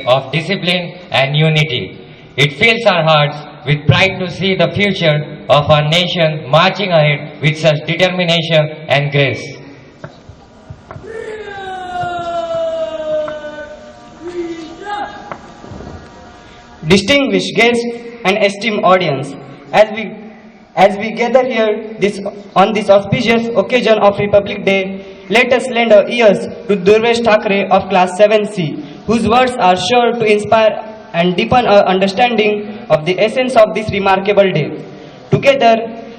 of discipline and unity. It fills our hearts with pride to see the future of our nation marching ahead with such determination and grace. Distinguished guests and esteemed audience, as we gather here on this auspicious occasion of Republic Day, let us lend our ears to Durvesh Thakre of Class 7C, whose words are sure to inspire and deepen our understanding of the essence of this remarkable day. Together,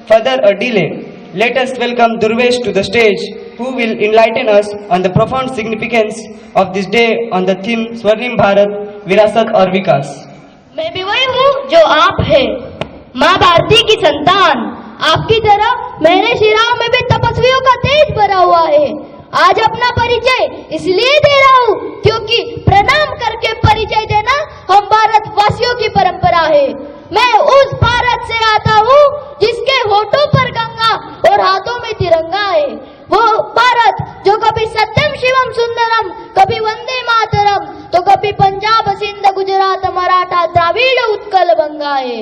further a delay, let us welcome Durvesh to the stage, who will enlighten us on the profound significance of this day on the theme Swarnim Bharat, Virasat aur Vikas. मैं भी वही हूँ जो आप है, माँ भारती की संतान। आपकी तरह मेरे शिराओं में भी तपस्वियों का तेज भरा हुआ है। आज अपना परिचय इसलिए दे रहा हूँ क्योंकि प्रणाम करके परिचय देना हम भारतवासियों की परंपरा है। मैं उस भारत से आता हूँ जिसके होठों पर गंगा और हाथों में तिरंगा है। वो भारत जो कभी सत्यम शिवम सुंदरम, कभी वंदे मातरम, तो कभी पंजाब सिंध गुजरात मराठा द्राविड़ उत्कल बंगा है।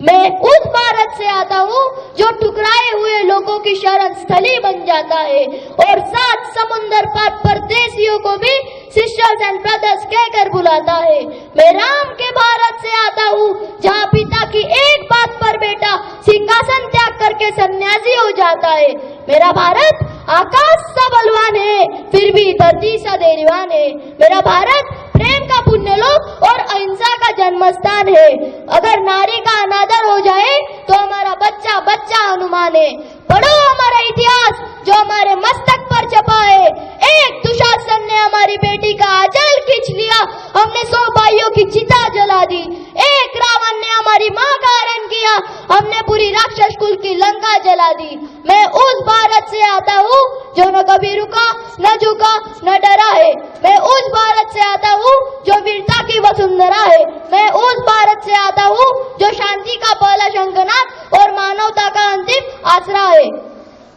मैं उस भारत से आता हूँ जो ठुकराए हुए लोगों की शरण स्थली बन जाता है और 7 समुंदर पार परदेशियों को भी सिस्टर्स एंड ब्रदर्स कहकर बुलाता है। मैं राम के भारत से आता हूँ जहाँ पिता की एक बात पर बेटा सिंहासन त्याग करके सन्यासी हो जाता है। मेरा भारत आकाश सा बलवान है, फिर भी धरती सा धैर्यवान है। मेरा भारत प्रेम का पुण्यलोक और अहिंसा का जन्मस्थान है। अगर नारी का अनादर हो जाए तो हमारा बच्चा बच्चा हनुमान है। पढ़ो हमारा इतिहास जो हमारे मस्तक पर छपा है। एक दुशासन ने हमारी बेटी का आंचल खींच लिया, हमने 100 भाइयों की चिता जला दी। एक रावण ने हमारी मां का हरण किया, हमने पूरी राक्षस कुल की लंका जला दी। मैं उस भारत से आता हूँ जो न कभी रुका, न झुका, न डरा है। मैं उस भारत से आता हूँ जो वीरता की वसुंधरा है। मैं उस भारत से आता हूँ जो शांति का पहला शंखनाद और मानवता का अंतिम आसरा है।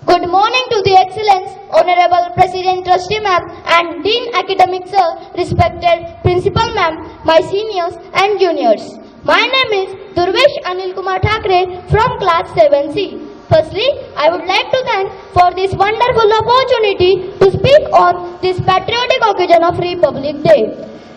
Good morning to the Excellence, Honorable President Trustee Ma'am and Dean Academic Sir, respected Principal Ma'am, my seniors and juniors. My name is Durvesh Anil Kumar Thakre from Class 7C. Firstly, I would like to thank for this wonderful opportunity to speak on this patriotic occasion of Republic Day.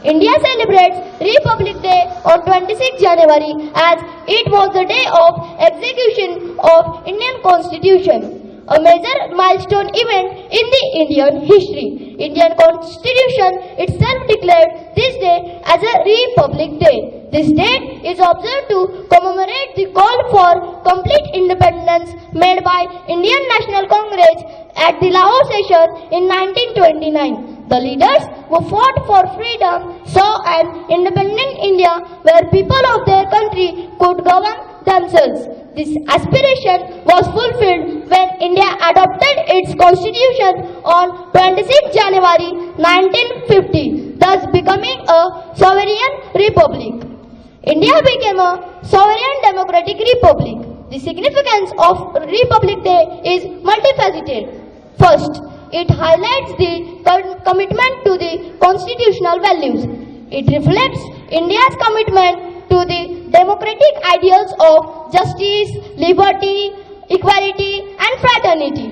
India celebrates Republic Day on 26 January as it was the day of execution of Indian Constitution. A major milestone event in the Indian history. Indian Constitution itself declared this day as a Republic Day. This date is observed to commemorate the call for complete independence made by Indian National Congress at the Lahore session in 1929. The leaders who fought for freedom saw an independent India where people of their country could govern themselves. This aspiration was fulfilled when India adopted its constitution on 26 January 1950, thus becoming a sovereign republic. India became a sovereign democratic republic. The significance of Republic Day is multifaceted. First, it highlights the commitment to the constitutional values. It reflects India's commitment to the democratic ideals of justice, liberty, equality and fraternity.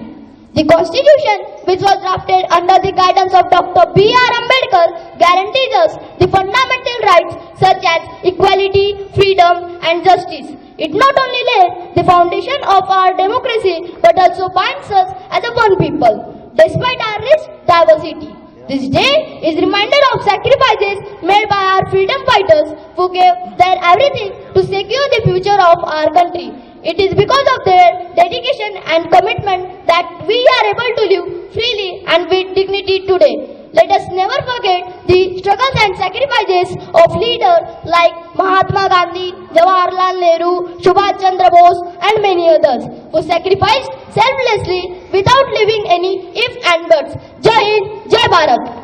The Constitution, which was drafted under the guidance of Dr. B.R. Ambedkar, guarantees us the fundamental rights such as equality, freedom and justice. It not only lays the foundation of our democracy but also binds us as a one people, despite our rich diversity. This day is a reminder of sacrifices made by our freedom fighters who gave their everything to secure the future of our country. It is because of their dedication and commitment that we are able to live freely and with dignity today. Let us never forget the struggles and sacrifices of leaders like Mahatma Gandhi, Jawaharlal Nehru, Subhash Chandra Bose and many others who sacrificed selflessly without leaving any ifs and buts. Jai Hind, Jai Bharat.